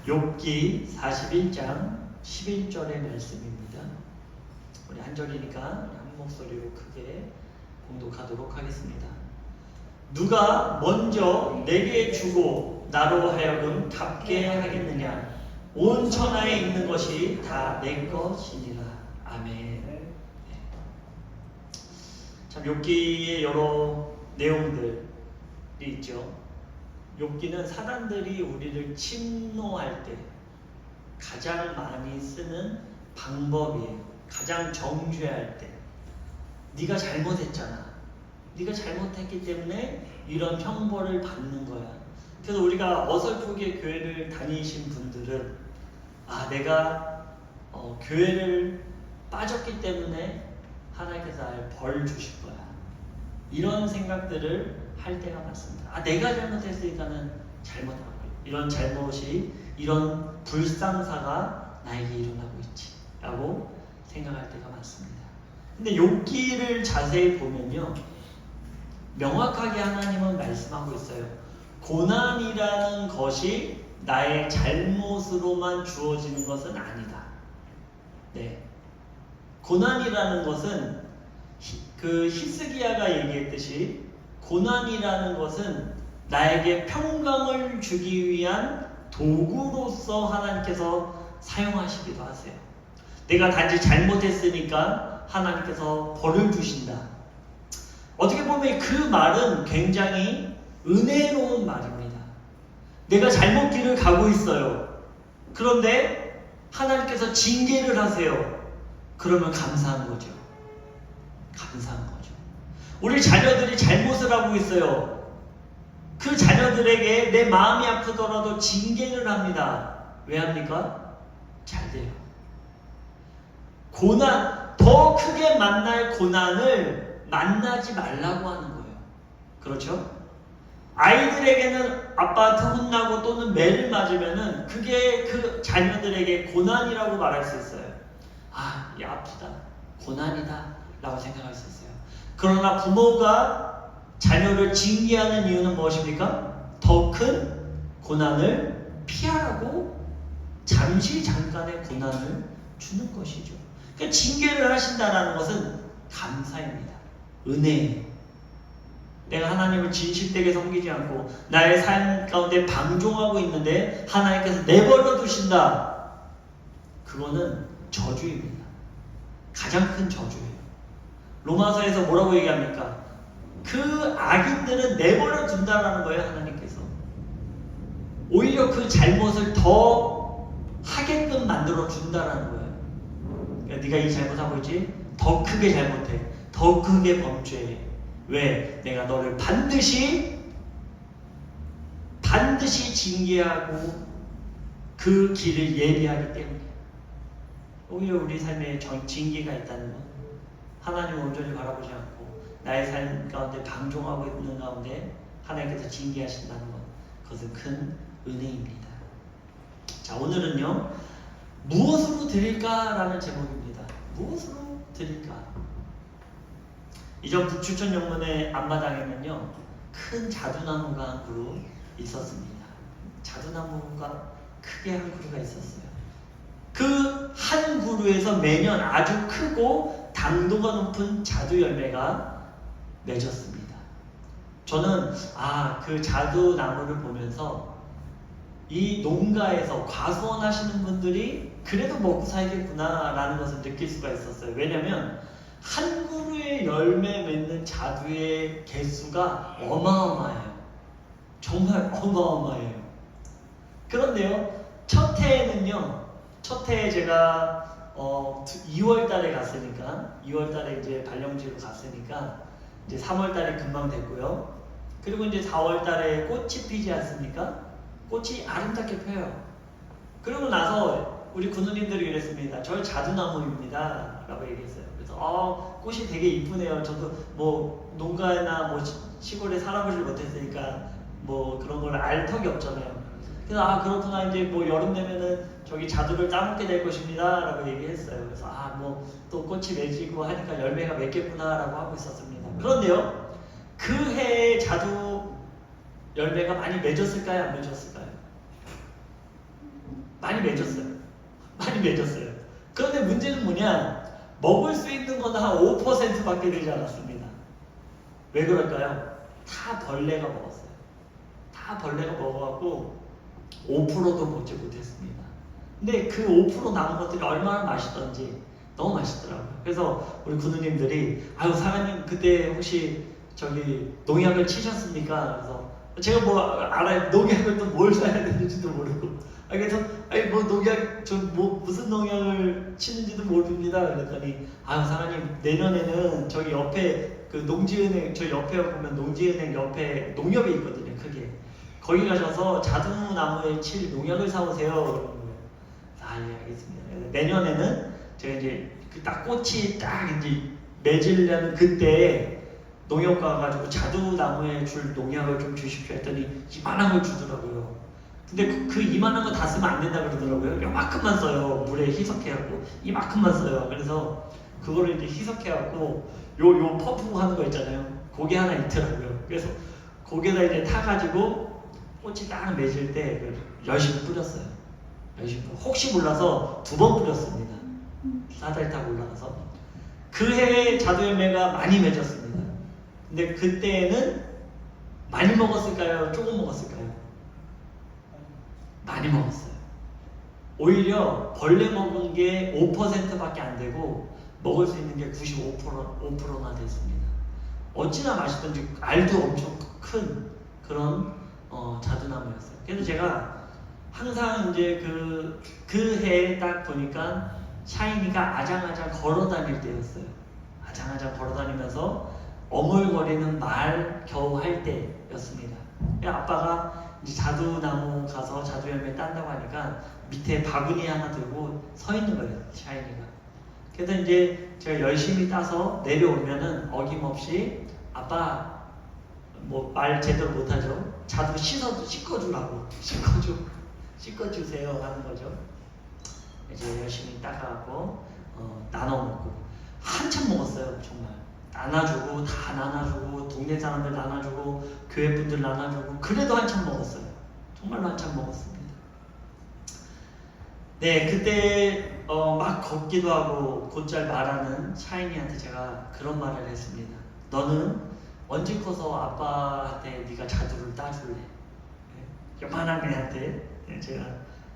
욥기 41장 11절의 말씀입니다. 우리 한 절이니까 한 목소리로 크게 공독하도록 하겠습니다. 누가 먼저 내게 주고 나로 하여금 갚게 하겠느냐? 온 천하에 있는 것이 다 내 것이니라. 아멘. 참 욥기의 여러 내용들이 있죠. 욥기는 사단들이 우리를 침노할 때 가장 많이 쓰는 방법이에요. 가장 정죄할 때 네가 잘못했잖아. 네가 잘못했기 때문에 이런 형벌을 받는 거야. 그래서 우리가 어설프게 교회를 다니신 분들은 내가 교회를 빠졌기 때문에 하나님께서 나를 벌 주실 거야. 이런 생각들을 할 때가 많습니다. 내가 잘못했으니까는 잘못하고 이런 잘못이 이런 불상사가 나에게 일어나고 있지 라고 생각할 때가 많습니다. 근데 욥기를 자세히 보면요, 명확하게 하나님은 말씀하고 있어요. 고난이라는 것이 나의 잘못으로만 주어지는 것은 아니다. 네, 고난이라는 것은 그 히스기야가 얘기했듯이 고난이라는 것은 나에게 평강을 주기 위한 도구로서 하나님께서 사용하시기도 하세요. 내가 단지 잘못했으니까 하나님께서 벌을 주신다. 어떻게 보면 그 말은 굉장히 은혜로운 말입니다. 내가 잘못 길을 가고 있어요. 그런데 하나님께서 징계를 하세요. 그러면 감사한 거죠. 감사한 거죠. 우리 자녀들이 잘못을 하고 있어요. 그 자녀들에게 내 마음이 아프더라도 징계를 합니다. 왜 합니까? 잘 돼요. 고난, 더 크게 만날 고난을 만나지 말라고 하는 거예요. 그렇죠? 아이들에게는 아빠한테 혼나고 또는 매를 맞으면은 그게 그 자녀들에게 고난이라고 말할 수 있어요. 이 아프다, 고난이다 라고 생각할 수 있어요. 그러나 부모가 자녀를 징계하는 이유는 무엇입니까? 더 큰 고난을 피하라고 잠깐의 고난을 주는 것이죠. 그러니까 징계를 하신다는 것은 감사입니다. 은혜예요. 내가 하나님을 진실되게 섬기지 않고 나의 삶 가운데 방종하고 있는데 하나님께서 내버려 두신다. 그거는 저주입니다. 가장 큰 저주예요. 로마서에서 뭐라고 얘기합니까? 그 악인들은 내버려 둔다라는 거예요. 하나님께서 오히려 그 잘못을 더 하게끔 만들어 준다라는 거예요. 그러니까 네가 이 잘못하고 있지? 더 크게 잘못해. 더 크게 범죄해. 왜? 내가 너를 반드시 징계하고 그 길을 예비하기 때문에. 오히려 우리 삶에 징계가 있다는 것, 하나님을 온전히 바라보지 않고 나의 삶 가운데 방종하고 있는 가운데 하나님께서 징계하신다는 것, 그것은 큰 은혜입니다. 자, 오늘은요, 무엇으로 드릴까라는 제목입니다. 무엇으로 드릴까? 이전 북추천 영문의 앞마당에는요, 큰 자두나무가 한 그루 있었습니다. 자두나무가 크게 한 그루가 있었어요. 그 한 그루에서 매년 아주 크고 당도가 높은 자두 열매가 맺었습니다. 저는 그 자두나무를 보면서 이 농가에서 과수원 하시는 분들이 그래도 먹고 살겠구나 라는 것을 느낄 수가 있었어요. 왜냐하면 한 그루의 열매 맺는 자두의 개수가 어마어마해요. 정말 어마어마해요. 그런데요, 첫 해에 제가 2월달에 갔으니까 2월달에 이제 발령지로 갔으니까 이제 3월달에 금방 됐고요. 그리고 이제 4월달에 꽃이 피지 않습니까? 꽃이 아름답게 펴요. 그러고 나서 우리 군우님들이 이랬습니다. 저 자두나무입니다 라고 얘기했어요. 그래서 꽃이 되게 이쁘네요. 저도 뭐 농가나 뭐 시골에 살아보질 못했으니까 뭐 그런 걸 알 턱이 없잖아요. 그래서 그렇구나, 이제 뭐 여름 되면은 저기 자두를 따먹게 될 것입니다 라고 얘기했어요. 그래서 뭐 또 꽃이 맺히고 하니까 열매가 맺겠구나 라고 하고 있었습니다. 그런데요, 그 해에 자두 열매가 많이 맺었을까요? 안 맺었을까요? 맺었어요. 많이 맺었어요. 그런데 문제는 뭐냐? 먹을 수 있는 건 한 5%밖에 되지 않았습니다. 왜 그럴까요? 다 벌레가 먹었어요. 다 벌레가 먹어갖고 5%도 먹지 못했습니다. 근데 그 5% 남은 것들이 얼마나 맛있던지 너무 맛있더라고요. 그래서 우리 구누님들이 아유 사장님 그때 혹시 저기 농약을 치셨습니까? 그래서 제가 뭐 알아요. 농약을 또 뭘 써야 되는지도 모르고 그래서 아니 뭐 농약 저 뭐 무슨 농약을 치는지도 모릅니다. 그랬더니 아유 사장님 내년에는 저기 옆에 그 농지은행 저 옆에 보면 농지은행 옆에 농협이 있거든요. 크게 거기 가셔서 자두나무에 칠 농약을 사오세요. 그러는 거예요. 아, 예, 알겠습니다. 내년에는 제가 이제 그 딱 꽃이 딱 이제 맺으려는 그때 농협 가가지고 자두나무에 줄 농약을 좀 주십시오 했더니 이만한 걸 주더라고요. 근데 그 이만한 거 다 쓰면 안 된다 그러더라고요. 요만큼만 써요. 물에 희석해갖고 이만큼만 써요. 그래서 그거를 이제 희석해갖고 요 퍼프 하는 거 있잖아요. 그게 하나 있더라고요. 그래서 거기에다 이제 타가지고 꽃이 딱 맺을 때 열심히 뿌렸어요. 열심히 혹시 몰라서 2번 뿌렸습니다. 사다리 타고 올라가서 그 해에 자두열매가 많이 맺었습니다. 근데 그때는 많이 먹었을까요? 조금 먹었을까요? 많이 먹었어요. 오히려 벌레 먹은 게 5%밖에 안 되고 먹을 수 있는 게 95%나 됐습니다. 어찌나 맛있던지 알도 엄청 큰 그런 자두나무였어요. 그래서 제가 항상 이제 그 해에 딱 보니까 샤이니가 아장아장 걸어 다닐 때였어요. 아장아장 걸어 다니면서 어물거리는 말 겨우 할 때였습니다. 아빠가 이제 자두나무 가서 자두열매 딴다고 하니까 밑에 바구니 하나 들고 서 있는 거예요. 샤이니가. 그래서 이제 제가 열심히 따서 내려오면은 어김없이 아빠 뭐 말 제대로 못하죠. 자두 씻어주라고 씻어주세요 하는 거죠. 이제 열심히 따가고 나눠 먹고 한참 먹었어요. 정말 나눠주고 다 나눠주고 동네 사람들 나눠주고 교회 분들 나눠주고 그래도 한참 먹었어요. 정말로 한참 먹었습니다. 네, 그때 막 걷기도 하고 곧잘 말하는 샤이니한테 제가 그런 말을 했습니다. 너는 언제 커서 아빠한테 네가 자두를 따줄래? 네, 요만한 애한테 제가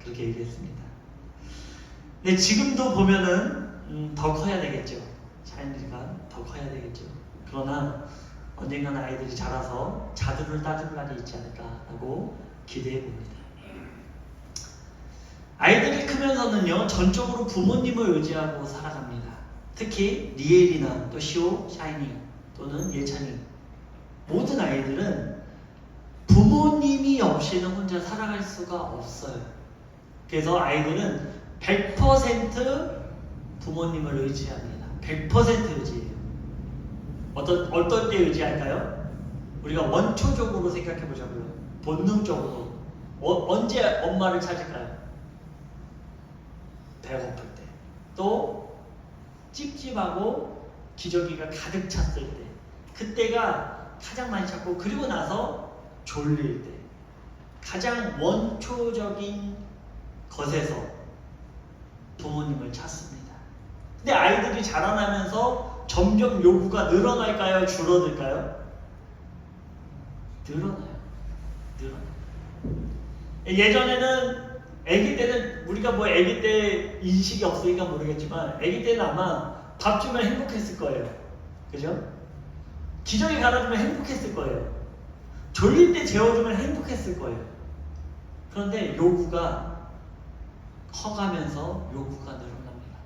그렇게 얘기했습니다. 네, 지금도 보면은 더 커야 되겠죠. 샤이니가 더 커야 되겠죠. 그러나 언젠가는 아이들이 자라서 자두를 따줄 날이 있지 않을까라고 기대해 봅니다. 아이들이 크면서는요, 전적으로 부모님을 의지하고 살아갑니다. 특히 리엘이나 또 시오, 샤이니 또는 예찬이 모든 아이들은 부모님이 없이는 혼자 살아갈 수가 없어요. 그래서 아이들은 100% 부모님을 의지합니다. 100% 의지해요. 어떤 때 의지할까요? 우리가 원초적으로 생각해 보자고요. 본능적으로. 언제 엄마를 찾을까요? 배고플 때. 또 찝찝하고 기저귀가 가득 찼을 때. 그때가 가장 많이 찾고, 그리고 나서 졸릴 때. 가장 원초적인 것에서 부모님을 찾습니다. 근데 아이들이 자라나면서 점점 요구가 늘어날까요? 줄어들까요? 늘어나요. 예전에는 아기 때는 우리가 뭐 아기 때 인식이 없으니까 모르겠지만 아기 때는 아마 밥 주면 행복했을 거예요. 그죠? 기저귀 갈아주면 행복했을 거예요. 졸릴 때 재워주면 행복했을 거예요. 그런데 요구가 커가면서 요구가 늘어납니다.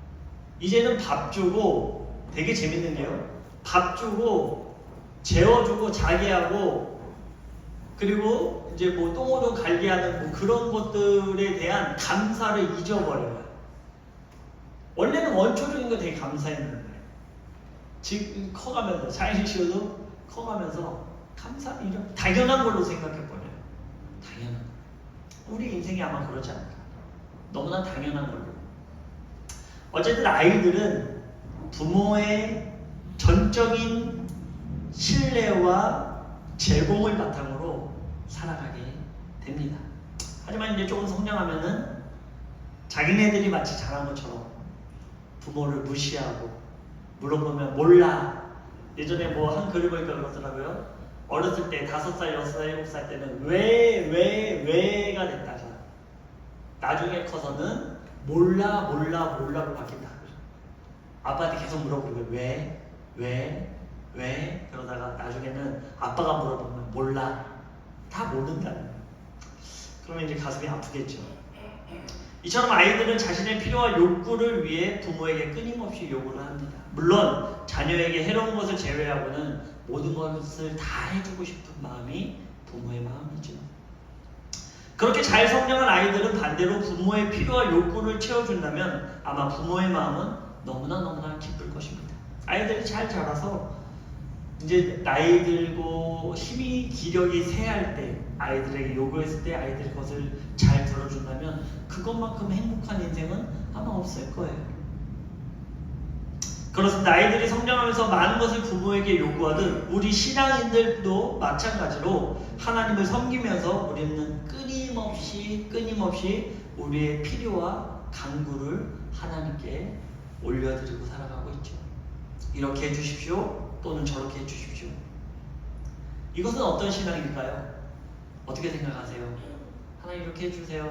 이제는 밥 주고, 되게 재밌는 게요, 밥 주고 재워주고 자게 하고, 그리고 이제 뭐 똥오줌 갈게 하는 뭐 그런 것들에 대한 감사를 잊어버려요. 원래는 원초적인 거 되게 감사했는데 지금 커가면서, 샤이니쇼도 커가면서 감사를 잊어, 당연한 걸로 생각해버려요. 당연한. 우리 인생이 아마 그렇지 않을까. 너무나 당연한 걸로. 어쨌든 아이들은 부모의 전적인 신뢰와 제공을 바탕으로 살아가게 됩니다. 하지만 이제 조금 성장하면은 자기네들이 마치 잘한 것처럼 부모를 무시하고 물어보면 몰라. 예전에 뭐 한 글을 보니까 그러더라고요. 어렸을 때 5살, 6살, 7살 때는 왜가 됐다가 나중에 커서는 몰라로 바뀐다. 아빠한테 계속 물어보고 왜 그러다가 나중에는 아빠가 물어보면 몰라. 다 모른다는 거예요. 그러면 이제 가슴이 아프겠죠. 이처럼 아이들은 자신의 필요와 욕구를 위해 부모에게 끊임없이 요구를 합니다. 물론 자녀에게 해로운 것을 제외하고는 모든 것을 다 해주고 싶은 마음이 부모의 마음이죠. 그렇게 잘 성장한 아이들은 반대로 부모의 필요와 욕구를 채워준다면 아마 부모의 마음은 너무나 기쁠 것입니다. 아이들이 잘 자라서 이제 나이 들고 힘이 기력이 쇠할 때 아이들에게 요구했을 때 아이들이 그것을 잘 들어준다면 그것만큼 행복한 인생은 아마 없을 거예요. 그렇습니다. 아이들이 성장하면서 많은 것을 부모에게 요구하듯 우리 신앙인들도 마찬가지로 하나님을 섬기면서 우리는 끊임없이 우리의 필요와 간구를 하나님께 올려드리고 살아가고 있죠. 이렇게 해주십시오. 또는 저렇게 해주십시오. 이것은 어떤 신앙일까요? 어떻게 생각하세요? 하나님 이렇게 해주세요.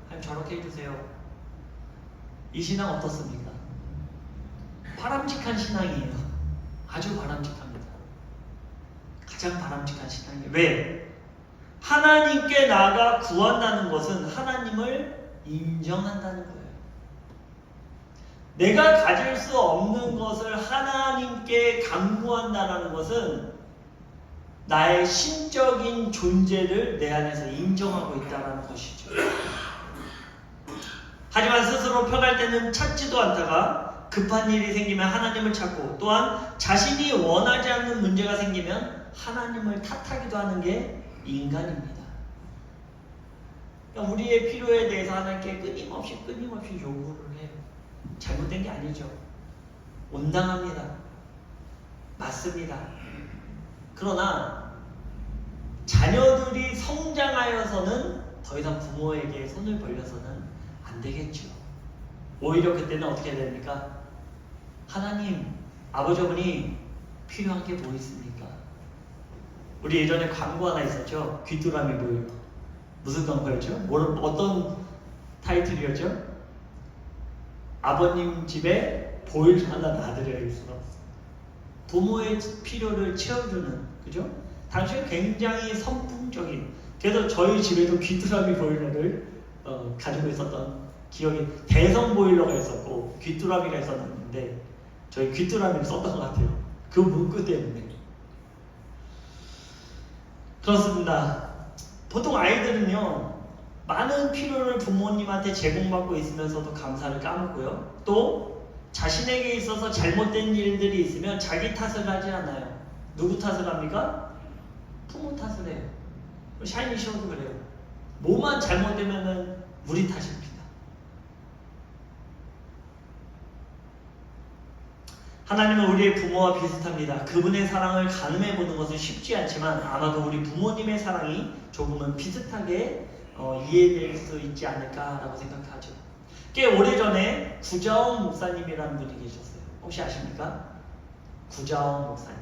하나님 저렇게 해주세요. 이 신앙 어떻습니까? 바람직한 신앙이에요. 아주 바람직합니다. 가장 바람직한 신앙이에요. 왜? 하나님께 나아가 구한다는 것은 하나님을 인정한다는 거예요. 내가 가질 수 없는 것을 하나님께 간구한다는 것은 나의 신적인 존재를 내 안에서 인정하고 있다는 것이죠. 하지만 스스로 편할 때는 찾지도 않다가 급한 일이 생기면 하나님을 찾고 또한 자신이 원하지 않는 문제가 생기면 하나님을 탓하기도 하는 게 인간입니다. 그러니까 우리의 필요에 대해서 하나님께 끊임없이 요구를 해요. 잘못된 게 아니죠. 온당합니다. 맞습니다. 그러나 자녀들이 성장하여서는 더 이상 부모에게 손을 벌려서는 안 되겠죠. 오히려 그때는 어떻게 해야 됩니까? 하나님, 아버지 어머니 필요한 게 뭐 있습니까? 우리 예전에 광고 하나 있었죠. 귀뚜라미 보일러. 무슨 광고였죠? 어떤 타이틀이었죠? 아버님 집에 보일러 하나 놔드려야 있어. 부모의 필요를 채워주는, 그죠? 당시에 굉장히 선풍적인. 그래서 저희 집에도 귀뚜라미 보일러를 가지고 있었던 기억이, 대성 보일러가 있었고 귀뚜라미가 있었는데 저희 귀뚜라미를 썼던 것 같아요. 그 문구 때문에. 그렇습니다. 보통 아이들은요, 많은 필요를 부모님한테 제공받고 있으면서도 감사를 까먹고요. 또 자신에게 있어서 잘못된 일들이 있으면 자기 탓을 하지 않아요. 누구 탓을 합니까? 부모 탓을 해요. 샤이니 씨도 그래요. 뭐만 잘못되면은 우리 탓입니다. 하나님은 우리의 부모와 비슷합니다. 그분의 사랑을 가늠해 보는 것은 쉽지 않지만 아마도 우리 부모님의 사랑이 조금은 비슷하게 이해될 수 있지 않을까라고 생각하죠. 꽤 오래전에 구자원 목사님이라는 분이 계셨어요. 혹시 아십니까? 구자원 목사님.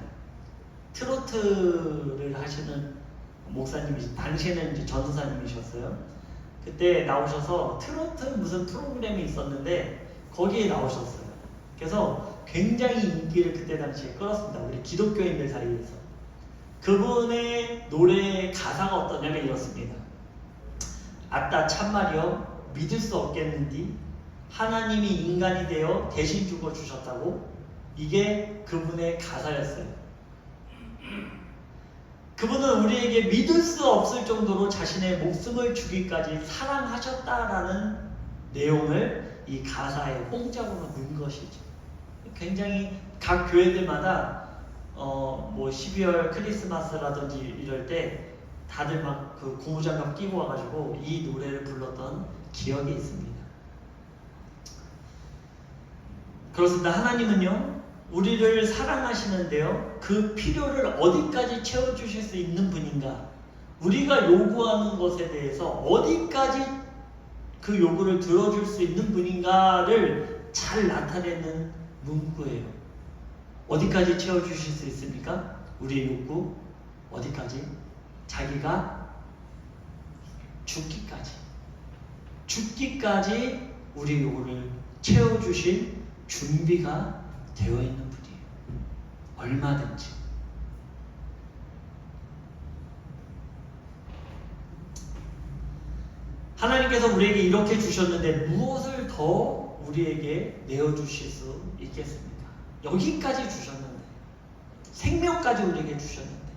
트로트를 하시는 목사님이, 당시에는 이제 전도사님이셨어요. 그때 나오셔서 트로트 무슨 프로그램이 있었는데 거기에 나오셨어요. 그래서 굉장히 인기를 그때 당시에 끌었습니다. 우리 기독교인들 사이에서. 그분의 노래의 가사가 어떠냐면 이렇습니다. 아따 참말이여 믿을 수 없겠는디 하나님이 인간이 되어 대신 죽어주셨다고. 이게 그분의 가사였어요. 그분은 우리에게 믿을 수 없을 정도로 자신의 목숨을 주기까지 사랑하셨다라는 내용을 이 가사에 홍작으로 넣은 것이죠. 굉장히 각 교회들마다 뭐 12월 크리스마스라든지 이럴 때 다들 막 그 고무장갑 끼고 와가지고 이 노래를 불렀던 기억이 있습니다. 그렇습니다. 하나님은요, 우리를 사랑하시는데요, 그 필요를 어디까지 채워주실 수 있는 분인가, 우리가 요구하는 것에 대해서 어디까지 그 요구를 들어줄 수 있는 분인가를 잘 나타내는 문구예요. 어디까지 채워주실 수 있습니까? 우리의 욕구 어디까지? 자기가 죽기까지 우리 요구를 채워주실 준비가 되어 있는 분이에요. 얼마든지. 하나님께서 우리에게 이렇게 주셨는데 무엇을 더 우리에게 내어주실 수 있겠습니까? 여기까지 주셨는데, 생명까지 우리에게 주셨는데,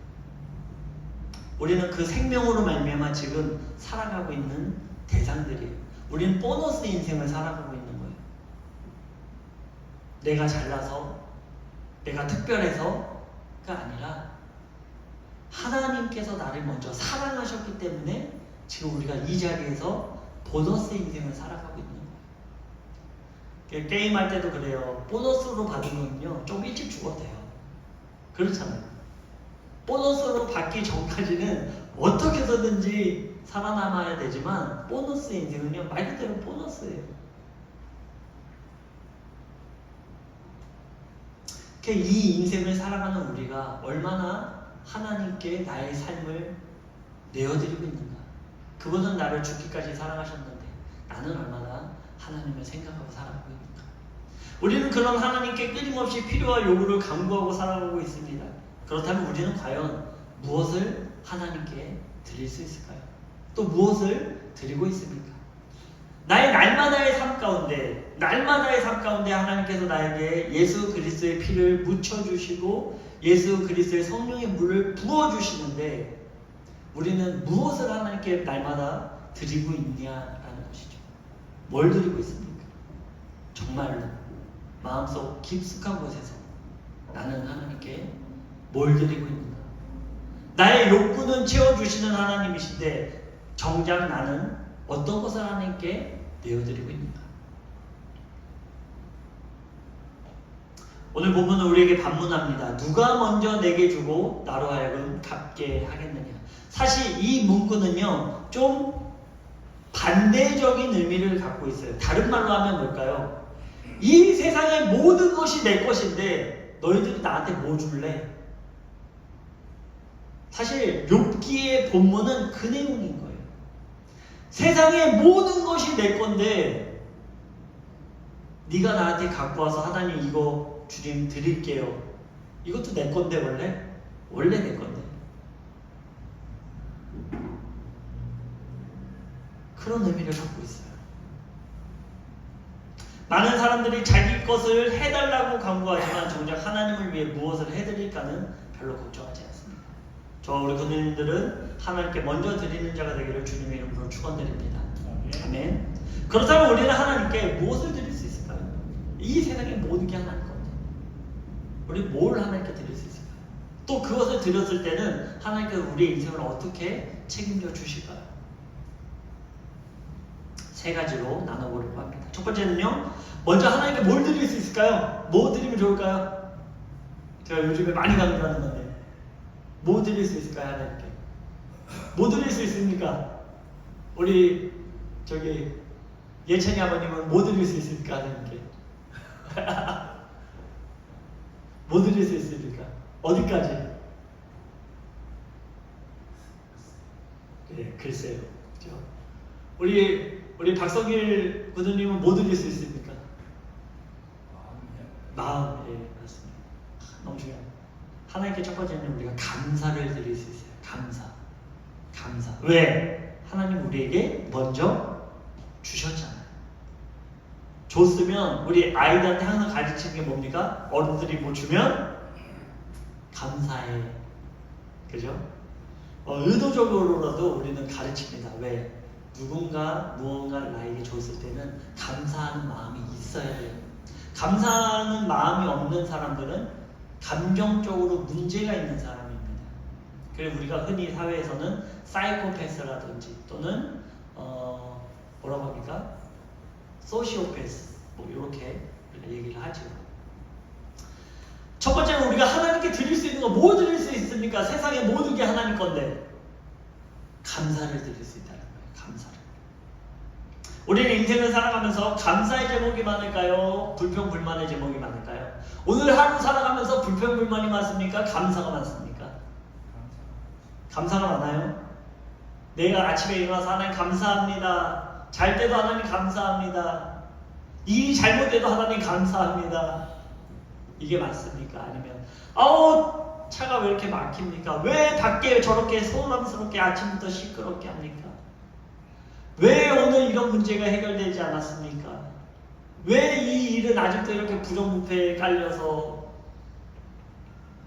우리는 그 생명으로 말미암아 지금 살아가고 있는 대상들이에요. 우리는 보너스 인생을 살아가고 있는 거예요. 내가 잘나서, 내가 특별해서가 아니라 하나님께서 나를 먼저 사랑하셨기 때문에 지금 우리가 이 자리에서 보너스 인생을 살아가고 있는 거예요. 게임할 때도 그래요. 보너스로 받은 거는요, 좀 일찍 죽어도 돼요. 그렇잖아요. 보너스로 받기 전까지는 어떻게 해서든지 살아남아야 되지만 보너스 인생은요, 말 그대로 보너스예요. 이 인생을 살아가는 우리가 얼마나 하나님께 나의 삶을 내어드리고 있는가. 그분은 나를 죽기까지 사랑하셨는데 나는 얼마나 하나님을 생각하고 살아가고 있는가. 우리는 그런 하나님께 끊임없이 필요와 요구를 강구하고 살아가고 있습니다. 그렇다면 우리는 과연 무엇을 하나님께 드릴 수 있을까요? 또 무엇을 드리고 있습니까? 나의 날마다의 삶 가운데 하나님께서 나에게 예수 그리스도의 피를 묻혀주시고 예수 그리스도의 성령의 물을 부어주시는데 우리는 무엇을 하나님께 날마다 드리고 있냐라는 것이죠. 뭘 드리고 있습니까? 정말로 마음속 깊숙한 곳에서 나는 하나님께 뭘 드리고 있는가? 나의 욕구는 채워주시는 하나님이신데 정작 나는 어떤 것을 하나님께 내어드리고 있는가? 오늘 본문은 우리에게 반문합니다. 누가 먼저 내게 주고 나로 하여금 갚게 하겠느냐? 사실 이 문구는요, 좀 반대적인 의미를 갖고 있어요. 다른 말로 하면 뭘까요? 이 세상의 모든 것이 내 것인데 너희들이 나한테 뭐 줄래? 사실 욥기의 본문은 그 내용인 거예요. 세상의 모든 것이 내 건데 네가 나한테 갖고 와서 하나님 이거 주님 드릴게요. 이것도 내 건데 원래 내 건데. 그런 의미를 갖고 있어요. 많은 사람들이 자기 것을 해달라고 강구하지만 정작 하나님을 위해 무엇을 해드릴까는 별로 걱정하지 않습니다. 저와 우리 교우님들은 하나님께 먼저 드리는 자가 되기를 주님의 이름으로 축원드립니다. 아멘. 그렇다면 우리는 하나님께 무엇을 드릴 수 있을까요? 이 세상의 모든 게 하나님 건데 우리 뭘 하나님께 드릴 수 있을까요? 또 그것을 드렸을 때는 하나님께서 우리의 인생을 어떻게 책임져 주실까요? 세 가지로 나눠보려고 합니다. 첫 번째는요, 먼저 하나님께 뭘 드릴 수 있을까요? 뭐 드리면 좋을까요? 제가 요즘에 많이 강조하는 건데 뭐 드릴 수 있을까요? 하나님께 뭐 드릴 수 있습니까? 우리 예찬이 아버님은 뭐 드릴 수 있습니까? 하나님께 뭐 드릴 수 있습니까? 어디까지? 네, 글쎄요. 그렇죠? 우리 박성길 구두님은 뭐 드릴 수 있습니까? 마음. 예, 맞습니다. 너무 중요합니다. 하나님께 첫 번째는 우리가 감사를 드릴 수 있어요. 감사. 왜? 하나님 우리에게 먼저 주셨잖아요. 줬으면 우리 아이들한테 항상 가르치는 게 뭡니까? 어른들이 뭐 주면 감사해. 그죠? 의도적으로라도 우리는 가르칩니다. 왜? 누군가 무언가를 나에게 줬을 때는 감사하는 마음이 있어야 돼요. 감사하는 마음이 없는 사람들은 감정적으로 문제가 있는 사람입니다. 그래서 우리가 흔히 사회에서는 사이코패스라든지 또는 뭐라고 합니까? 소시오패스 뭐 이렇게 얘기를 하죠. 첫 번째는 우리가 하나님께 드릴 수 있는 거 뭐 드릴 수 있습니까? 세상의 모든 게 하나님 건데 감사를 드릴 수 있다는 거예요. 감사를. 우리는 인생을 살아가면서 감사의 제목이 많을까요? 불평 불만의 제목이 많을까요? 오늘 하루 살아가면서 불평 불만이 많습니까? 감사가 많습니까? 감사가 많아요? 내가 아침에 일어나서 하나님 감사합니다. 잘 때도 하나님 감사합니다. 일이 잘못돼도 하나님 감사합니다. 이게 맞습니까? 아니면 아우 차가 왜 이렇게 막힙니까? 왜 밖에 저렇게 소란스럽게 아침부터 시끄럽게 합니까? 왜 오늘 이런 문제가 해결되지 않았습니까? 왜 이 일은 아직도 이렇게 부정부패에 깔려서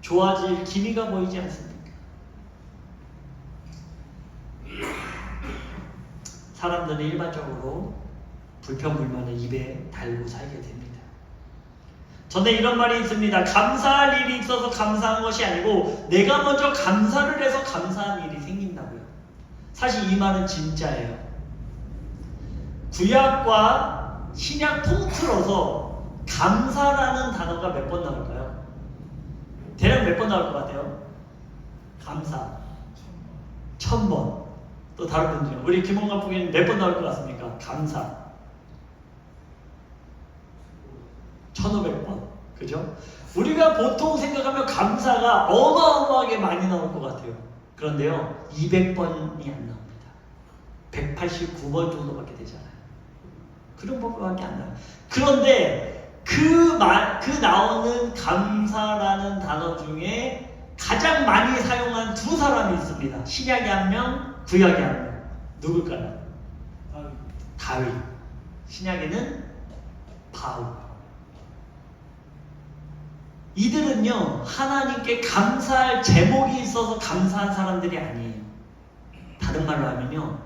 좋아질 기미가 보이지 않습니까? 사람들은 일반적으로 불평불만을 입에 달고 살게 됩니다. 전에 이런 말이 있습니다. 감사할 일이 있어서 감사한 것이 아니고 내가 먼저 감사를 해서 감사한 일이 생긴다고요. 사실 이 말은 진짜예요. 구약과 신약 통틀어서 감사라는 단어가 몇 번 나올까요? 대략 몇 번 나올 것 같아요? 감사 1000번. 또 다른 분들요. 우리 김원갑 부교님 몇 번 나올 것 같습니까? 감사 1500번. 그죠? 우리가 보통 생각하면 감사가 어마어마하게 많이 나올 것 같아요. 그런데요 200번이 안 나옵니다. 189번 정도밖에 되잖아요. 그런 법밖에 안 나와요. 그런데 그 나오는 감사라는 단어 중에 가장 많이 사용한 두 사람이 있습니다. 신약에 한 명, 구약에 한 명. 누굴까요? 다윗. 신약에는 바울. 이들은요 하나님께 감사할 제목이 있어서 감사한 사람들이 아니에요. 다른 말로 하면요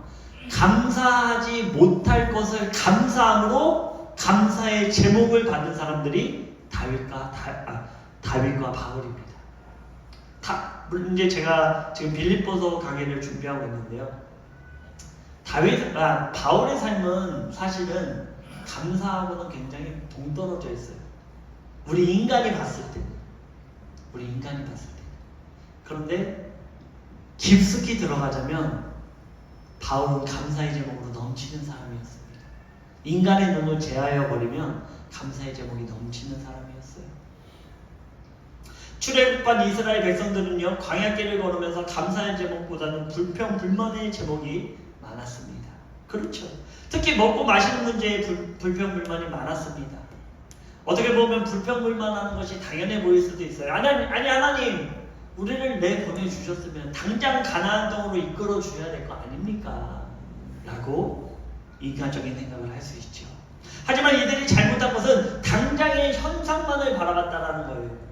감사하지 못할 것을 감사함으로 감사의 제목을 받은 사람들이 다윗과 바울입니다. 물론 이제 제가 지금 빌립보서 강의를 준비하고 있는데요. 바울의 삶은 사실은 감사하고는 굉장히 동떨어져 있어요. 우리 인간이 봤을 때. 그런데 깊숙이 들어가자면 바울은 감사의 제목으로 넘치는 사람이었습니다. 인간의 눈을 제하여 버리면 감사의 제목이 넘치는 사람이었어요. 출애굽한 이스라엘 백성들은요 광야길을 걸으면서 감사의 제목보다는 불평 불만의 제목이 많았습니다. 그렇죠. 특히 먹고 마시는 문제에 불평 불만이 많았습니다. 어떻게 보면 불평 불만하는 것이 당연해 보일 수도 있어요. 하나님 우리를 내보내주셨으면 당장 가나안 땅으로 이끌어 주셔야 될 거 아닙니까? 라고 인간적인 생각을 할 수 있죠. 하지만 이들이 잘못한 것은 당장의 현상만을 바라봤다라는 거예요.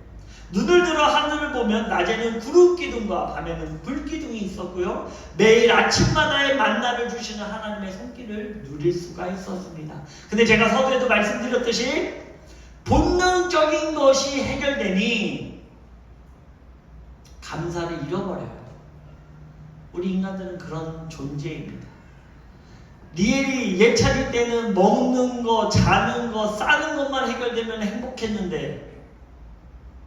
눈을 들어 하늘을 보면 낮에는 구름 기둥과 밤에는 불 기둥이 있었고요. 매일 아침마다의 만나를 주시는 하나님의 손길을 누릴 수가 있었습니다. 근데 제가 서두에도 말씀드렸듯이 본능적인 것이 해결되니 감사를 잃어버려요. 우리 인간들은 그런 존재입니다. 리엘이 예찬일 때는 먹는 거, 자는 거, 싸는 것만 해결되면 행복했는데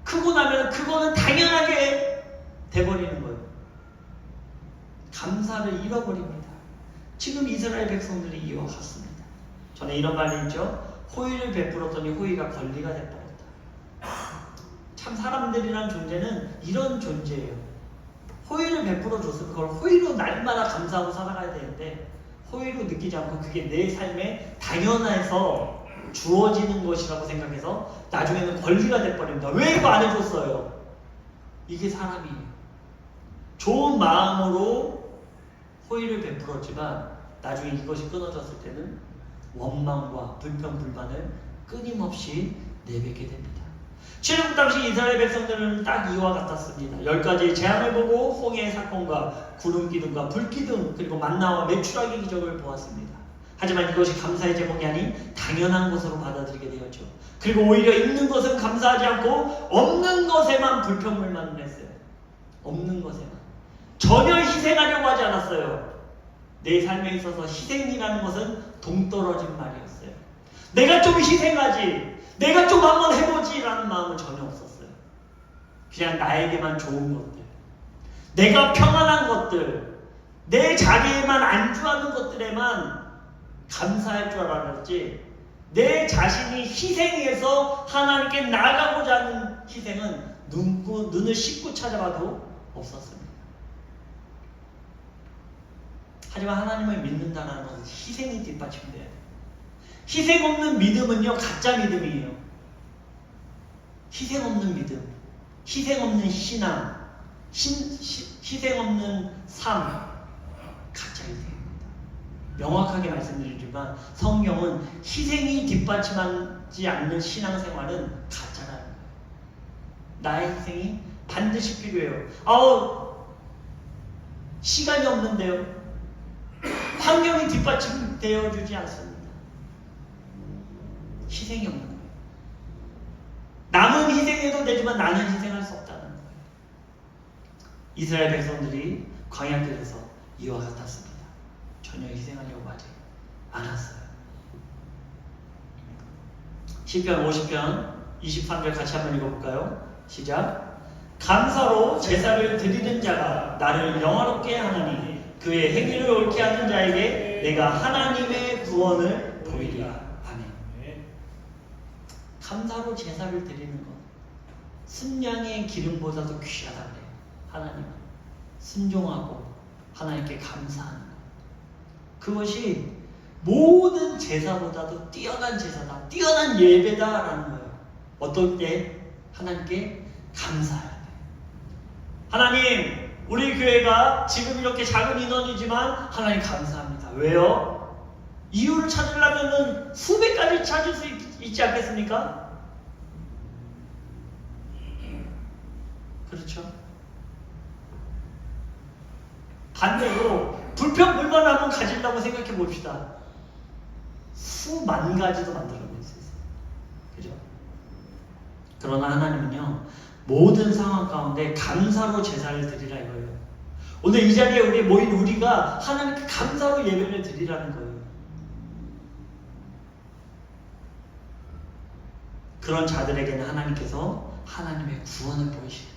크고 나면 그거는 당연하게 돼버리는 거예요. 감사를 잃어버립니다. 지금 이스라엘 백성들이 이와 같습니다. 전에 이런 말이 있죠. 호의를 베풀었더니 호의가 권리가 돼버렸다. 참 사람들이란 존재는 이런 존재예요. 호의를 베풀어 줬으면 그걸 호의로 날마다 감사하고 살아가야 되는데 호의로 느끼지 않고 그게 내 삶에 당연해서 주어지는 것이라고 생각해서 나중에는 권리가 돼버립니다. 왜 이거 안 해줬어요? 이게 사람이에요. 좋은 마음으로 호의를 베풀었지만 나중에 이것이 끊어졌을 때는 원망과 불평 불만을 끊임없이 내뱉게 됩니다. 출애굽 당시 이스라엘 백성들은 딱 이와 같았습니다. 10가지의 재앙을 보고 홍해의 사건과 구름 기둥과 불 기둥 그리고 만나와 메추라기 기적을 보았습니다. 하지만 이것이 감사의 제목이 아닌 당연한 것으로 받아들이게 되었죠. 그리고 오히려 있는 것은 감사하지 않고 없는 것에만 불평 불만을 했어요. 없는 것에만. 전혀 희생하려고 하지 않았어요. 내 삶에 있어서 희생이라는 것은 동떨어진 말이었어요. 내가 좀 희생하지, 내가 좀 한번 해보지 라는 마음은 전혀 없었어요. 그냥 나에게만 좋은 것들, 내가 평안한 것들, 내 자리에만 안주하는 것들에만 감사할 줄 알았지, 내 자신이 희생해서 하나님께 나가고자 하는 희생은 눈을 씻고 찾아봐도 없었습니다. 하지만 하나님을 믿는다는 것은 희생이 뒷받침돼야 돼요. 희생 없는 믿음은요, 가짜 믿음이에요. 희생 없는 믿음, 희생 없는 신앙, 희생 없는 삶, 가짜 희생입니다. 명확하게 말씀드리지만 성경은 희생이 뒷받침하지 않는 신앙생활은 가짜라는 거예요. 나의 희생이 반드시 필요해요. 시간이 없는데요. 환경이 뒷받침되어 주지 않습니다. 희생이 없는 거예요. 남은 희생해도 되지만 나는 희생할 수 없다는 거예요. 이스라엘 백성들이 광야길에서 이와 같았습니다. 전혀 희생하려고 하지 않았어요. 시편 50편 23절 같이 한번 읽어볼까요? 시작. 감사로 제사를 드리는 자가 나를 영화롭게 하나니 그의 행위를 옳게 하는 자에게 내가 하나님의 구원을 보이리라. 아멘. 감사로 제사를 드리는 것, 순양의 기름보다도 귀하다 그래요. 하나님은 순종하고 하나님께 감사하는 것, 그것이 모든 제사보다도 뛰어난 제사다, 뛰어난 예배다라는 거예요. 어떨 때 하나님께 감사해야 돼요. 하나님, 우리 교회가 지금 이렇게 작은 인원이지만 하나님 감사합니다. 왜요? 이유를 찾으려면 수백까지 찾을 수 있지 않겠습니까? 그렇죠? 반대로 불평불만을 한번 가지려고 생각해 봅시다. 수만 가지도 만들어 볼 수 있어요. 그죠? 그러나 하나님은요, 모든 상황 가운데 감사로 제사를 드리라 이거예요. 오늘 이 자리에 우리 모인 우리가 하나님께 감사로 예배를 드리라는 거예요. 그런 자들에게는 하나님께서 하나님의 구원을 보이시겠다.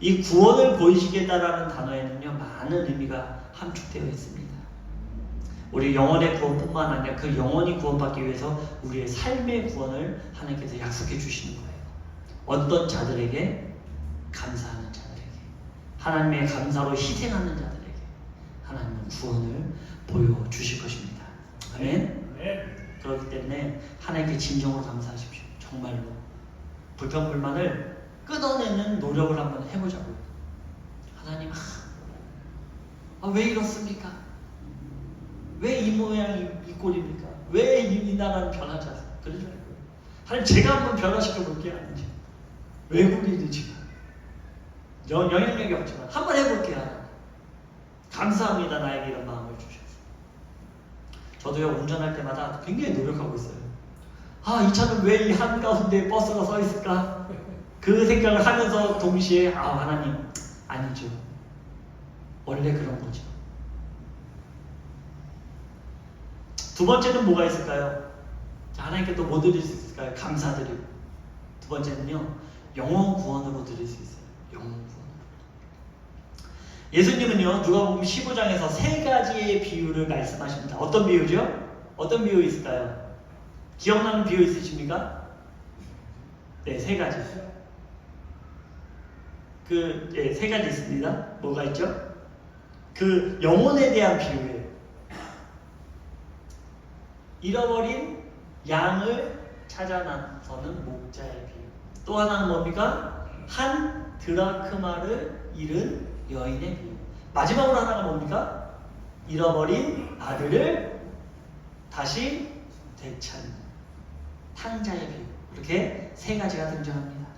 이 구원을 보이시겠다라는 단어에는요, 많은 의미가 함축되어 있습니다. 우리 영혼의 구원뿐만 아니라 그 영혼이 구원받기 위해서 우리의 삶의 구원을 하나님께서 약속해 주시는 거예요. 어떤 자들에게? 감사하는 자들에게, 하나님의 감사로 희생하는 자들에게 하나님은 구원을 보여주실 것입니다. 아멘. 그렇기 때문에 하나님께 진정으로 감사하십시오. 정말로 불평불만을 끊어내는 노력을 한번 해보자고요. 하나님, 왜 이렇습니까? 왜 이 모양이 이 꼴입니까? 왜 이 나라는 변하지 않습니까? 그러지 말고요. 하나님, 제가 한번 변화시켜 볼게요. 아니지, 외국인이 지금 영향력이 없지만 한번 해볼게요. 감사합니다. 나에게 이런 마음을 주셔서. 저도요, 운전할 때마다 굉장히 노력하고 있어요. 이 차는 왜 이 한가운데 버스가 서 있을까? 그 생각을 하면서 동시에 하나님, 아니죠. 원래 그런 거죠. 두 번째는 뭐가 있을까요? 하나님께 또 뭐 드릴 수 있을까요? 감사드리고. 두 번째는요, 영혼 구원으로 드릴 수 있어요. 영혼 구원으로. 예수님은요, 누가복음 15장에서 세 가지의 비유를 말씀하십니다. 어떤 비유죠? 어떤 비유 있을까요? 기억나는 비유 있으십니까? 네, 세 가지. 세 가지 있습니다. 뭐가 있죠? 그 영혼에 대한 비유예요. 잃어버린 양을 찾아 나서는 목자의 비유. 또 하나는 뭡니까? 한 드라크마를 잃은 여인의 비유. 마지막으로 하나가 뭡니까? 잃어버린 아들을 다시 되찾는 탕자의 비유. 이렇게 세 가지가 등장합니다.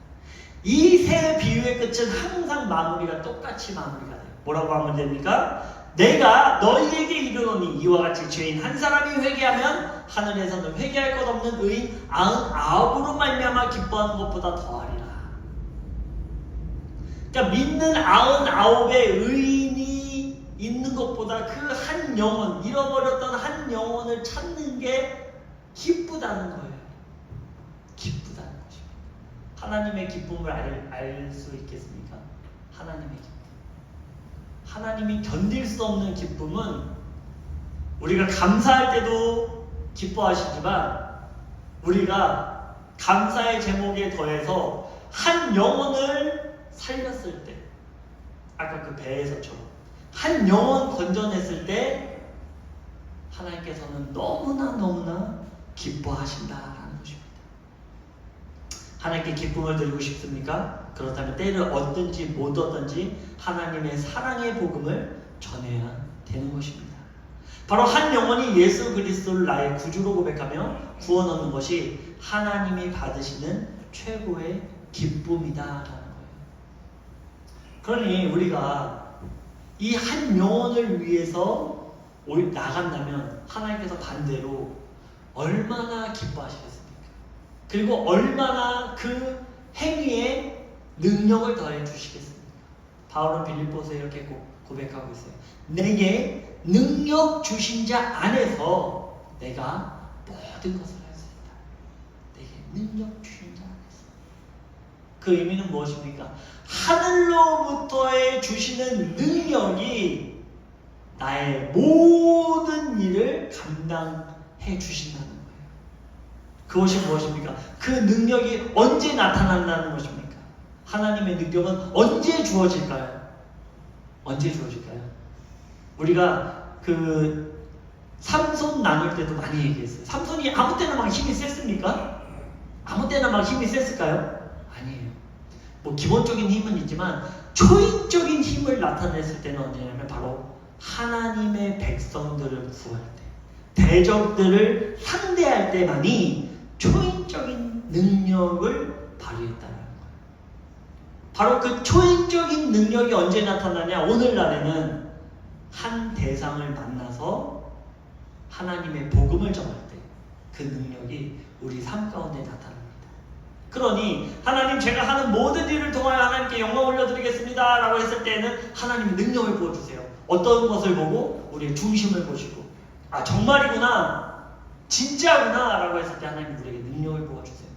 이 세 비유의 끝은 항상 마무리가 똑같이 마무리가 돼요. 뭐라고 하면 됩니까? 내가 너희에게 이르노니 이와 같이 죄인 한 사람이 회개하면 하늘에서는 회개할 것 없는 의인 99으로 말미암아 기뻐하는 것보다 더하리라. 그러니까 믿는 99의 의인이 있는 것보다 그 한 영혼, 잃어버렸던 한 영혼을 찾는 게 기쁘다는 거예요. 기쁘다는 것입니다. 하나님의 기쁨을 알 수 있겠습니까? 하나님의 기쁨. 하나님이 견딜 수 없는 기쁨은 우리가 감사할 때도 기뻐하시지만 우리가 감사의 제목에 더해서 한 영혼을 살렸을 때, 아까 그 배에서처럼 한 영혼 건져냈을 때 하나님께서는 너무나 기뻐하신다라는 것입니다. 하나님께 기쁨을 드리고 싶습니까? 그렇다면 때를 얻든지 못 얻든지 하나님의 사랑의 복음을 전해야 되는 것입니다. 바로 한 영혼이 예수 그리스도를 나의 구주로 고백하며 구원 얻는 것이 하나님이 받으시는 최고의 기쁨이다라는 거예요. 그러니 우리가 이 한 영혼을 위해서 나간다면 하나님께서 반대로 얼마나 기뻐하시겠습니까? 그리고 얼마나 그 행위에 능력을 더해 주시겠습니까? 바울은 빌립보서에 이렇게 고백하고 있어요. 내게 능력 주신 자 안에서 내가 모든 것을 할 수 있다. 내게 능력 주신 자 안에서. 그 의미는 무엇입니까? 하늘로부터의 주시는 능력이 나의 모든 일을 감당해 주신다는 거예요. 그것이 무엇입니까? 그 능력이 언제 나타난다는 것입니까? 하나님의 능력은 언제 주어질까요? 언제 주어질까요? 우리가 그 삼손 나눌 때도 많이 얘기했어요. 삼손이 아무 때나 막 힘이 셌습니까? 아무 때나 막 힘이 셌을까요? 아니에요. 뭐 기본적인 힘은 있지만 초인적인 힘을 나타냈을 때는 언제냐면 바로 하나님의 백성들을 구할 때, 대적들을 상대할 때만이 초인적인 능력을 발휘했다는 거예요. 바로 그 초인적인 능력이 언제 나타나냐? 오늘날에는 한 대상을 만나서 하나님의 복음을 전할 때 그 능력이 우리 삶 가운데 나타납니다. 그러니 하나님 제가 하는 모든 일을 통하여 하나님께 영광 올려드리겠습니다 라고 했을 때는 하나님이 능력을 부어주세요. 어떤 것을 보고? 우리의 중심을 보시고 아 정말이구나 진짜구나 라고 했을 때 하나님이 우리에게 능력을 부어주세요.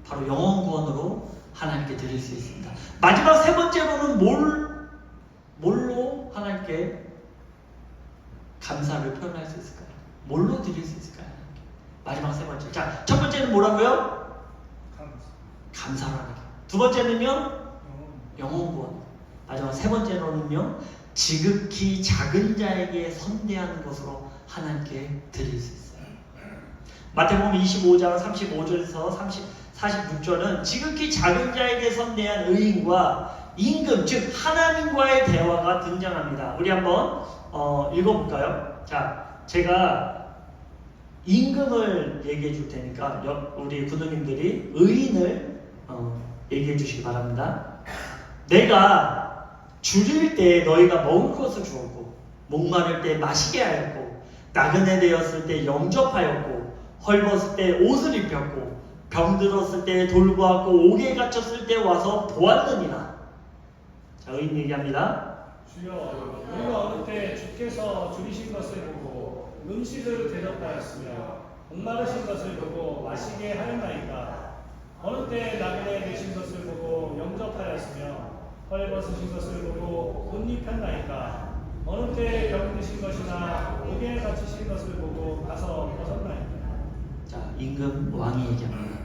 바로 영혼 구원으로 하나님께 드릴 수 있습니다. 마지막 세 번째로는 뭘로 하나님께 감사를 표현할 수 있을까요? 뭘로 드릴 수 있을까요? 마지막 세 번째. 자, 첫 번째는 뭐라고요? 감사로 하는 게. 두 번째는요? 영혼 구원. 마지막 세 번째로는요? 지극히 작은 자에게 선대하는 것으로 하나님께 드릴 수 있어요. 마태복음 25장 35절에서 46절은 지극히 작은 자에게 선대한 의인과 임금, 즉 하나님과의 대화가 등장합니다. 우리 한번 읽어볼까요? 자, 제가 임금을 얘기해 줄 테니까 우리 군우님들이 의인을 얘기해 주시기 바랍니다. 내가 줄일 때 너희가 먹을 것을 주었고 목마를 때 마시게 하였고 나그네 되었을 때 영접하였고 헐벗을 때 옷을 입혔고 병들었을 때 돌보았고 옥에 갇혔을 때 와서 보았느니라. 자, 의인 얘기합니다. 주여, 우리가 어느 때 주께서 줄이신 것을 보고 음식을 대접하였으며 목마르신 것을 보고 마시게 하였나이까. 어느 때 나그네 되신 것을 보고 영접하였으며 헐벗으신 것을 보고 옷 입혔나이까. 어느 때 병드신 것이나 옥에 갇히신 것을 보고 가서 벗었나이까. 자, 임금 왕이 얘기합니다.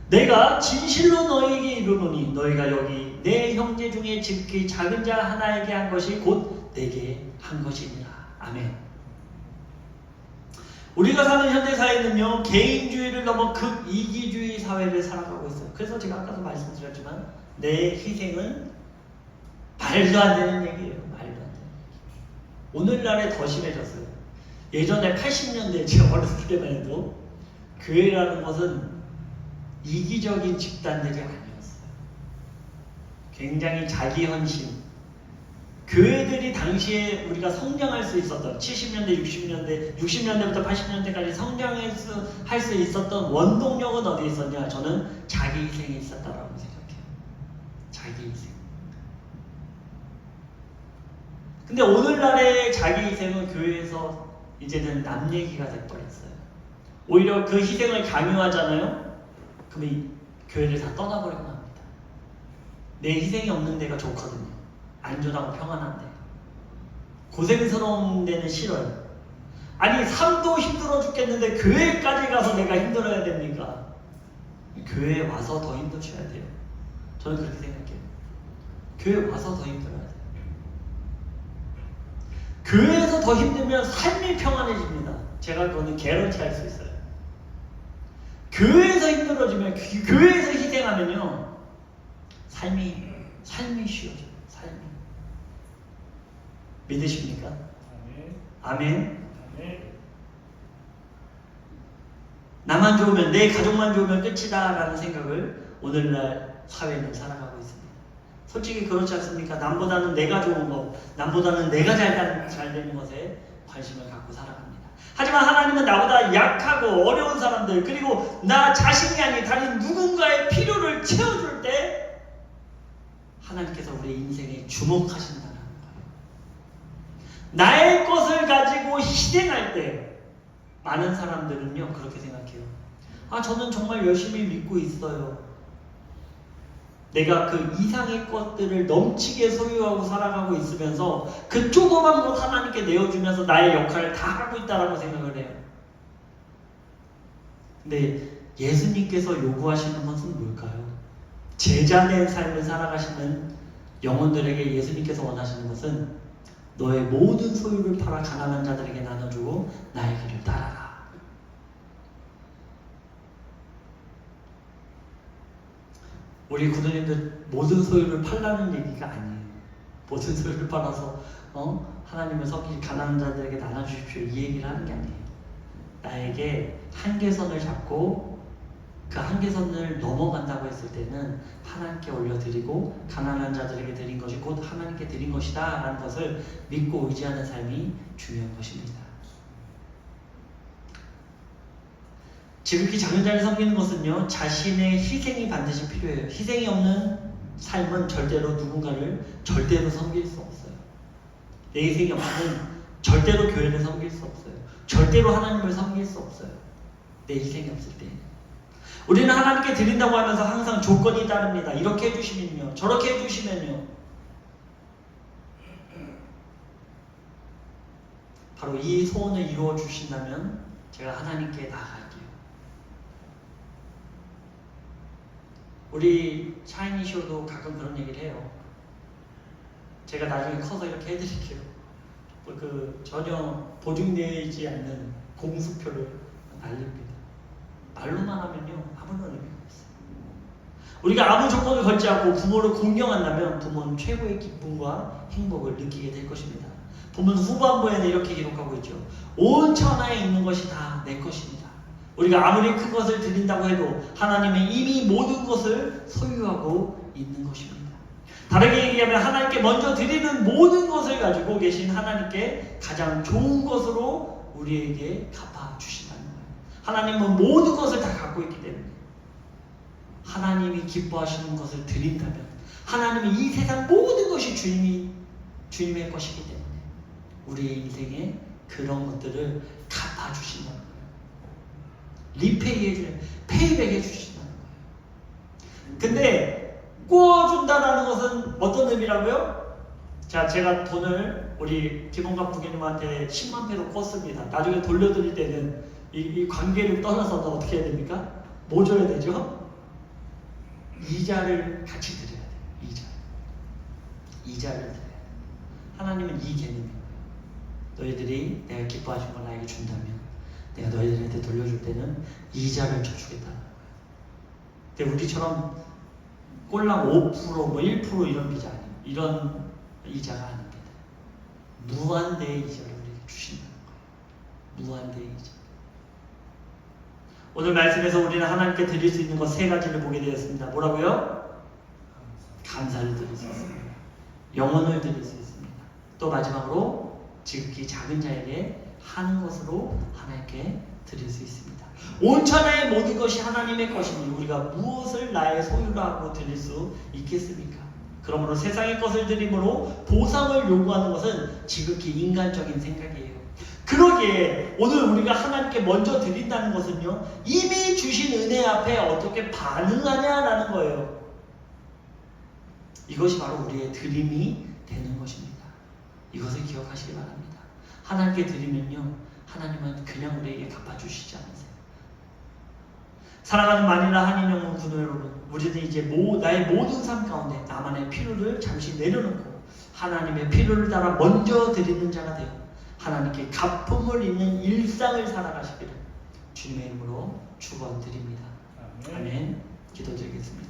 내가 진실로 너희에게 이르노니 너희가 여기 내 형제 중에 지극히 작은 자 하나에게 한 것이 곧 내게 한 것이니라. 아멘. 우리가 사는 현대사회는요 개인주의를 넘어 극이기주의 사회를 살아가고 있어요. 그래서 제가 아까도 말씀드렸지만 내 희생은 말도 안 되는 얘기예요. 말도 안 되는 얘기. 오늘날에 더 심해졌어요. 예전에 80년대 제가 어렸을 때만 해도 교회라는 것은 이기적인 집단들이 아니었어요. 굉장히 자기헌신. 교회들이 당시에 우리가 성장할 수 있었던 70년대, 60년대부터 80년대까지 성장할 수 있었던 원동력은 어디에 있었냐? 저는 자기희생이 있었다라고 생각해요. 자기희생. 근데 오늘날의 자기희생은 교회에서 이제는 남 얘기가 돼버렸어요. 오히려 그 희생을 강요하잖아요. 그럼 이 교회를 다 떠나버리고 합니다. 내 희생이 없는 데가 좋거든요. 안전하고 평안한 데. 고생스러운 데는 싫어요. 아니 삶도 힘들어 죽겠는데 교회까지 가서 내가 힘들어야 됩니까? 교회에 와서 더 힘드셔야 돼요. 저는 그렇게 생각해요. 교회에 와서 더 힘들어야 돼요. 교회에서 더 힘들면 삶이 평안해집니다. 제가 그거는 개런티 할 수 있어요. 교회에서 힘들어지면, 교회에서 희생하면요, 삶이 쉬워져요. 삶이. 믿으십니까? 아멘. 아멘. 나만 좋으면, 내 가족만 좋으면 끝이다라는 생각을 오늘날 사회는 살아가고 있습니다. 솔직히 그렇지 않습니까? 남보다는 내가 좋은 것, 남보다는 내가 잘 되는 것에 관심을 갖고 살아갑니다. 하지만 하나님은 나보다 약하고 어려운 사람들, 그리고 나 자신이 아닌 다른 누군가의 필요를 채워줄 때 하나님께서 우리 인생에 주목하신다는 거예요. 나의 것을 가지고 희생할 때 많은 사람들은요 그렇게 생각해요. 아, 저는 정말 열심히 믿고 있어요. 내가 그 이상의 것들을 넘치게 소유하고 살아가고 있으면서 그 조그만 것 하나님께 내어주면서 나의 역할을 다 하고 있다라고 생각을 해요. 근데 예수님께서 요구하시는 것은 뭘까요? 제자된 삶을 살아가시는 영혼들에게 예수님께서 원하시는 것은 너의 모든 소유를 팔아 가난한 자들에게 나눠주고 나의 길을 따라가. 우리 구도님들 모든 소유를 팔라는 얘기가 아니에요. 모든 소유를 팔아서 하나님을 섬기지 가난한 자들에게 나눠주십시오 이 얘기를 하는 게 아니에요. 나에게 한계선을 잡고 그 한계선을 넘어간다고 했을 때는 하나님께 올려드리고 가난한 자들에게 드린 것이 곧 하나님께 드린 것이다 라는 것을 믿고 의지하는 삶이 중요한 것입니다. 지극히 작은 자를 섬기는 것은요, 자신의 희생이 반드시 필요해요. 희생이 없는 삶은 절대로 누군가를 절대로 섬길 수 없어요. 내 희생이 없으면 절대로 교회를 섬길 수 없어요. 절대로 하나님을 섬길 수 없어요. 내 희생이 없을 때. 우리는 하나님께 드린다고 하면서 항상 조건이 따릅니다. 이렇게 해주시면요, 저렇게 해주시면요. 바로 이 소원을 이루어 주신다면 제가 하나님께 나아갈게요. 우리 샤이니쇼도 가끔 그런 얘기를 해요. 제가 나중에 커서 이렇게 해드릴게요. 전혀 보증되지 않는 공수표를 날립니다. 말로만 하면요 아무런 의미가 없어요. 우리가 아무 조건을 걸지 않고 부모를 공경한다면 부모는 최고의 기쁨과 행복을 느끼게 될 것입니다. 보면 후반부에는 이렇게 기록하고 있죠. 온 천하에 있는 것이 다 내 것입니다. 우리가 아무리 큰 것을 드린다고 해도 하나님은 이미 모든 것을 소유하고 있는 것입니다. 다르게 얘기하면 하나님께 먼저 드리는 모든 것을 가지고 계신 하나님께 가장 좋은 것으로 우리에게 갚아주신다는 거예요. 하나님은 모든 것을 다 갖고 있기 때문에 하나님이 기뻐하시는 것을 드린다면 하나님은 이 세상 모든 것이 주님의 것이기 때문에 우리의 인생에 그런 것들을 갚아주신다는 거예요. 리페이 해주는, 페이백 해주신다는 거예요. 근데 꾸어준다는 것은 어떤 의미라고요? 자, 제가 돈을 우리 김원갑 부교님한테 10만 패로 꿨습니다. 나중에 돌려드릴 때는 이 관계를 떠나서는 어떻게 해야 됩니까? 뭐 줘야 되죠? 이자를 같이 드려야 돼요. 이자를 드려야 돼요. 하나님은 이 개념이에요. 너희들이 내가 기뻐하신 걸 나에게 준다면 내가 너희들한테 돌려줄 때는 이자를 쳐주겠다는 거예요. 근데 우리처럼 꼴랑 5% 뭐 1% 이런 비자 아니에요. 이런 이자가 아닙니다. 무한대의 이자를 우리에게 주신다는 거예요. 무한대의 이자. 오늘 말씀에서 우리는 하나님께 드릴 수 있는 것 세 가지를 보게 되었습니다. 뭐라고요? 감사를 드릴 수 있습니다. 영혼을 드릴 수 있습니다. 또 마지막으로 지극히 작은 자에게 하는 것으로 하나님께 드릴 수 있습니다. 온 천하의 모든 것이 하나님의 것이니 우리가 무엇을 나의 소유로 하고 드릴 수 있겠습니까? 그러므로 세상의 것을 드림으로 보상을 요구하는 것은 지극히 인간적인 생각이에요. 그러기에 오늘 우리가 하나님께 먼저 드린다는 것은요, 이미 주신 은혜 앞에 어떻게 반응하냐라는 거예요. 이것이 바로 우리의 드림이 되는 것입니다. 이것을 기억하시기 바랍니다. 하나님께 드리면요, 하나님은 그냥 우리에게 갚아주시지 않으세요. 사랑하는 만일라 한인 영문 군도 여러분, 우리는 이제 나의 모든 삶 가운데 나만의 필요를 잠시 내려놓고 하나님의 필요를 따라 먼저 드리는 자가 되어 하나님께 갚음을 있는 일상을 살아가시기를 주님의 이름으로 축원드립니다. 아멘. 기도드리겠습니다.